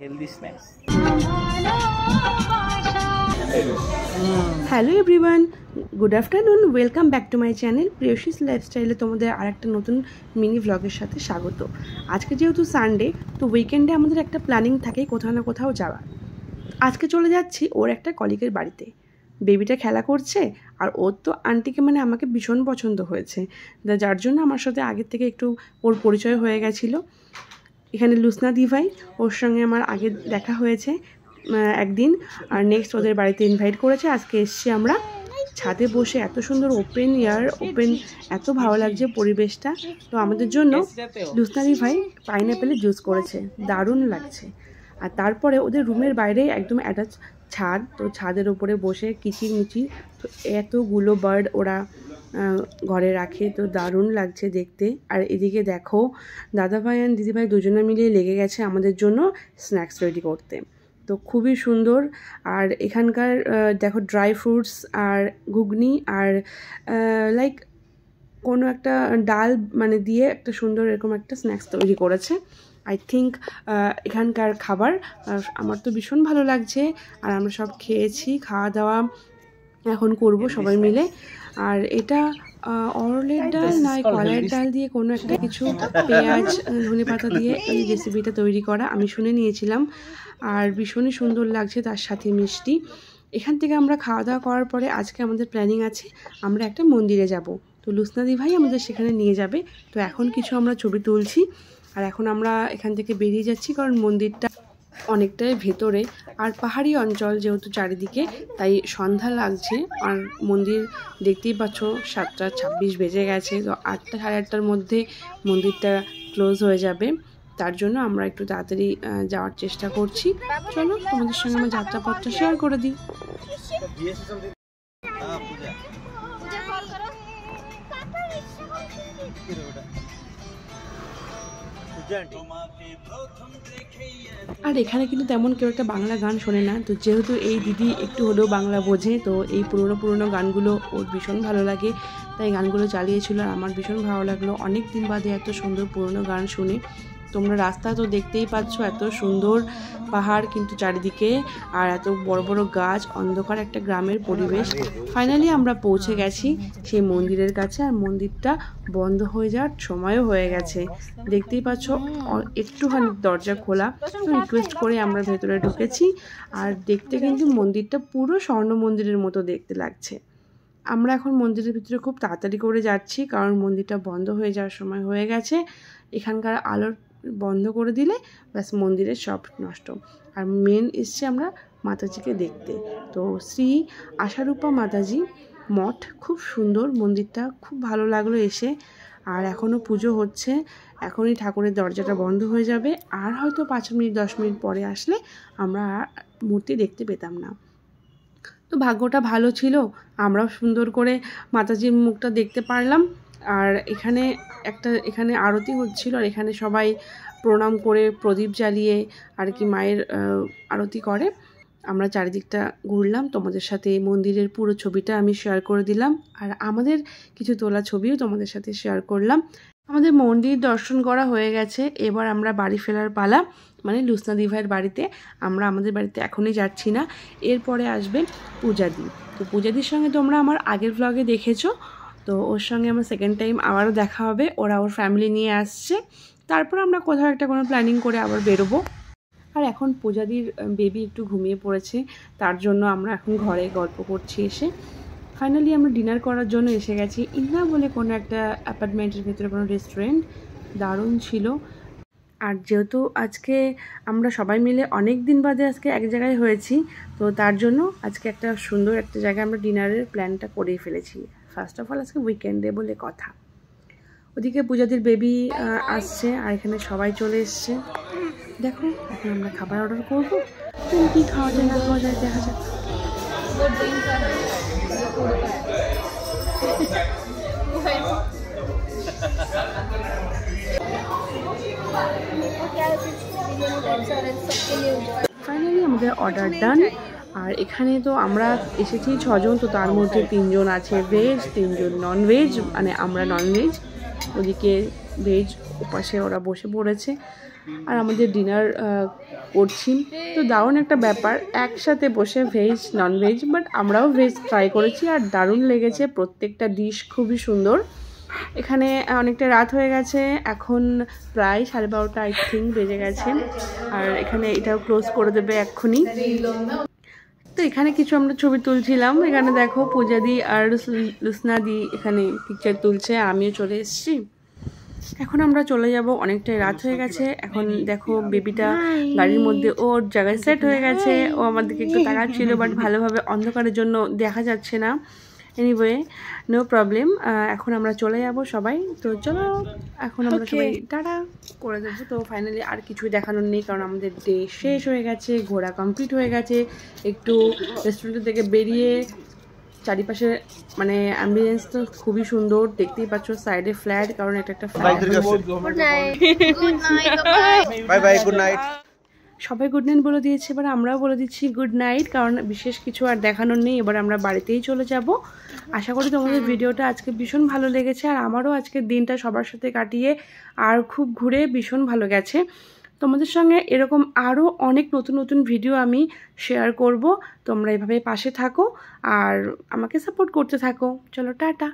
Healthy snacks. Hello everyone, good afternoon, welcome back to my channel Priyashis লাইফস্টাইলে তোমাদের আরেকটা নতুন মিনি ভ্লগের সাথে স্বাগত। আজকে যেহেতু সানডে, তো উইকেন্ডে আমাদের একটা প্ল্যানিং থাকে কোথাও না কোথাও যাওয়ার। আজকে চলে যাচ্ছি ওর একটা কলিগের বাড়িতে। বেবিটা খেলা করছে আর ওর তো আন্টিকে মানে আমাকে ভীষণ পছন্দ হয়েছে, যার জন্য আমার সাথে আগের থেকে একটু ওর পরিচয় হয়ে গেছিলো। এখানে লুসনা দিভাই, ওর সঙ্গে আমার আগে দেখা হয়েছে একদিন, আর নেক্সট ওদের বাড়িতে ইনভাইট করেছে। আজকে এসছি আমরা ছাদে বসে, এত সুন্দর ওপেন এয়ার, এত ভালো লাগছে পরিবেশটা। তো আমাদের জন্য লুসনা দিভাই পাইনঅ্যাপেলের জুস করেছে, দারুণ লাগছে। আর তারপরে ওদের রুমের বাইরে একদম অ্যাটাচ ছাদ, তো ছাদের ওপরে বসে কিচিরমিচির, তো এতগুলো বার্ড ওরা ঘরে রাখে, তো দারুণ লাগছে দেখতে। আর এদিকে দেখো দাদাভাই আর দিদিভাই দুজনে মিলিয়ে লেগে গেছে আমাদের জন্য স্ন্যাক্স রেডি করতে, তো খুবই সুন্দর। আর এখানকার দেখো ড্রাই ফ্রুটস আর ঘুগনি আর লাইক কোনো একটা ডাল মানে দিয়ে একটা সুন্দর এরকম একটা স্ন্যাক্স তৈরি করেছে। আই থিঙ্ক এখানকার খাবার আমার তো ভীষণ ভালো লাগছে। আর আমরা সব খেয়েছি, খাওয়া দাওয়া এখন করব সবাই মিলে। আর এটা অরলের ডাল নয় কলাইয়ের ডাল দিয়ে কোনো একটা কিছু পেঁয়াজ ধনে পাতা দিয়ে এই রেসিপিটা তৈরি করা, আমি শুনে নিয়েছিলাম। আর ভীষণই সুন্দর লাগছে, তার সাথে মিষ্টি। এখান থেকে আমরা খাওয়া দাওয়া করার পরে আজকে আমাদের প্ল্যানিং আছে আমরা একটা মন্দিরে যাব, তো লুসনা দিভাই আমাদের সেখানে নিয়ে যাবে। তো এখন কিছু আমরা ছবি তুলছি আর এখন আমরা এখান থেকে বেরিয়ে যাচ্ছি, কারণ মন্দিরটা অনেকটাই ভেতরে আর পাহাড়ি অঞ্চল যেহেতু চারিদিকে, তাই সন্ধ্যা লাগছে। আর মন্দির দেখতেই পাচ্ছ 7:26 বেজে গেছে, তো 8টা সাড়ে 8টার মধ্যে মন্দিরটা ক্লোজ হয়ে যাবে। তার জন্য আমরা একটু তাড়াতাড়ি যাওয়ার চেষ্টা করছি। চলো তোমাদের সঙ্গে আমার যাত্রাপথটা শেয়ার করে দিই। আর এখানে কিন্তু তেমন কেউ একটা বাংলা গান শোনে না, তো যেহেতু এই দিদি একটু হলেও বাংলা বোঝে, তো এই পুরনো গানগুলো ওর ভীষণ ভালো লাগে, তাই গানগুলো চালিয়েছিল। আর আমার ভীষণ ভালো লাগলো অনেক দিন বাদে এত সুন্দর পুরনো গান শুনে। তোমরা রাস্তা তো দেখতেই পাচ্ছ, এত সুন্দর পাহাড় কিন্তু চারিদিকে, আর এত বড় বড় গাছ, অন্ধকার একটা গ্রামের পরিবেশ। ফাইনালি আমরা পৌঁছে গেছি সেই মন্দিরের কাছে, আর মন্দিরটা বন্ধ হয়ে যাওয়ার সময়ও হয়ে গেছে। দেখতেই পাচ্ছ একটুখানি দরজা খোলা, তো রিকোয়েস্ট করে আমরা ভেতরে ঢুকেছি। আর দেখতে কিন্তু মন্দিরটা পুরো স্বর্ণ মন্দিরের মতো দেখতে লাগছে। আমরা এখন মন্দিরের ভিতরে খুব তাড়াতাড়ি করে যাচ্ছি, কারণ মন্দিরটা বন্ধ হয়ে যাওয়ার সময় হয়ে গেছে। এখানকার আলোর বন্ধ করে দিলে ব্যাস মন্দিরের সব নষ্ট। আর মেন এসছে আমরা মাতাজিকে দেখতে, তো শ্রী আশারূপা মাতাজি মঠ, খুব সুন্দর মন্দিরটা, খুব ভালো লাগলো এসে। আর এখনও পুজো হচ্ছে, এখনই ঠাকুরের দরজাটা বন্ধ হয়ে যাবে, আর হয়তো 5 মিনিট 10 মিনিট পরে আসলে আমরা মূর্তি দেখতে পেতাম না। তো ভাগ্যটা ভালো ছিল, আমরাও সুন্দর করে মাতাজির মুখটা দেখতে পারলাম। আর এখানে আরতি হচ্ছিল, আর এখানে সবাই প্রণাম করে প্রদীপ জ্বালিয়ে আর কি মায়ের আরতি করে। আমরা চারিদিকটা ঘুরলাম, তোমাদের সাথে মন্দিরের পুরো ছবিটা আমি শেয়ার করে দিলাম, আর আমাদের কিছু তোলা ছবিও তোমাদের সাথে শেয়ার করলাম। আমাদের মন্দির দর্শন করা হয়ে গেছে, এবার আমরা বাড়ি ফেরার পালা, মানে লুসনা দিভাইয়ের বাড়িতে। আমরা আমাদের বাড়িতে এখনই যাচ্ছি না, এরপরে আসবে পূজাদি। তো পূজাদির সঙ্গে তোমরা আমার আগের ভ্লগে দেখেছো, তো ওর সঙ্গে আমার সেকেন্ড টাইম আবারও দেখা হবে। ওরা ওর ফ্যামিলি নিয়ে আসছে, তারপর আমরা কোথাও একটা কোনো প্ল্যানিং করে আবার বেরোবো। আর এখন পূজাদির বেবি একটু ঘুমিয়ে পড়েছে, তার জন্য আমরা এখন ঘরে গল্প করছি এসে। ফাইনালি আমরা ডিনার করার জন্য এসে গেছি ইন্না বলে কোনো একটা অ্যাপার্টমেন্টের ভিতরে কোনো রেস্টুরেন্ট, দারুণ ছিল। আর যেহেতু আজকে আমরা সবাই মিলে অনেক দিন বাদে আজকে এক জায়গায় হয়েছি, তো তার জন্য আজকে একটা সুন্দর একটা জায়গায় আমরা ডিনারের প্ল্যানটা করেই ফেলেছি। ফার্স্ট অফ অল আজকে উইকেন্ডে বলে কথা। ওদিকে পূজাদির বেবি আসছে, আর এখানে সবাই চলে এসছে। দেখো এখন আমরা খাবার অর্ডার করবো, তুমি কী খাওয়া যায় না খাওয়া যায় দেখা যাক। ফাইনালি আমাদের অর্ডার ডান। আর এখানে তো আমরা এসেছি 6 জন, তো তার মধ্যে 3 জন আছে ভেজ, 3 জন ননভেজ, মানে আমরা ননভেজ। ওদিকে ভেজ, ওপাশে ওরা বসে পড়েছে আর আমাদের ডিনার করছি। তো দারুণ একটা ব্যাপার, একসাথে বসে ভেজ ননভেজ, বাট আমরাও ভেজ ট্রাই করেছি আর দারুণ লেগেছে। প্রত্যেকটা ডিশ খুবই সুন্দর। এখানে অনেকটা রাত হয়ে গেছে, এখন প্রায় 12:30 আই থিঙ্ক বেজে গেছে, আর এখানে এটাও ক্লোজ করে দেবে এক্ষুনি। তো এখানে কিছু আমরা ছবি তুলছিলাম। এখানে দেখো পূজাদি আর লুসনাদি এখানে পিকচার তুলছে, আমিও চলে এসেছি। এখন আমরা চলে যাব, অনেকটাই রাত হয়ে গেছে। এখন দেখো বেবিটা গাড়ির মধ্যে ওর জায়গায় সেট হয়ে গেছে। ও আমার দিকে একটু তাকাচ্ছিল, বাট ভালোভাবে অন্ধকারের জন্য দেখা যাচ্ছে না। এনিওয়ে নো প্রবলেম, এখন আমরা চলে যাব সবাই। তো চলো এখন আমরা সবাই টাটা করে দেবো। তো ফাইনালি আর কিছুই দেখানোর নেই, কারণ আমাদের ডে শেষ হয়ে গেছে, ঘোরা কমপ্লিট হয়ে গেছে। একটু রেস্টুরেন্ট থেকে বেরিয়ে চারিপাশে মানে অ্যাম্বিয়েন্স তো খুবই সুন্দর, দেখতেই পাচ্ছ সাইডে ফ্ল্যাট, কারণ এটা একটা flat. Bye bye, good night. সবাই গুড নাইট বলে দিয়েছে, এবার আমরাও বলে দিচ্ছি গুড নাইট, কারণ বিশেষ কিছু আর দেখানোর নেই। এবার আমরা বাড়িতেই চলে যাব। আশা করি তোমাদের ভিডিওটা আজকে ভীষণ ভালো লেগেছে, আর আমারও আজকের দিনটা সবার সাথে কাটিয়ে আর খুব ঘুরে ভীষণ ভালো গেছে। তোমাদের সঙ্গে এরকম আরও অনেক নতুন নতুন ভিডিও আমি শেয়ার করব। তোমরা এভাবে পাশে থাকো আর আমাকে সাপোর্ট করতে থাকো। চলো টাটা।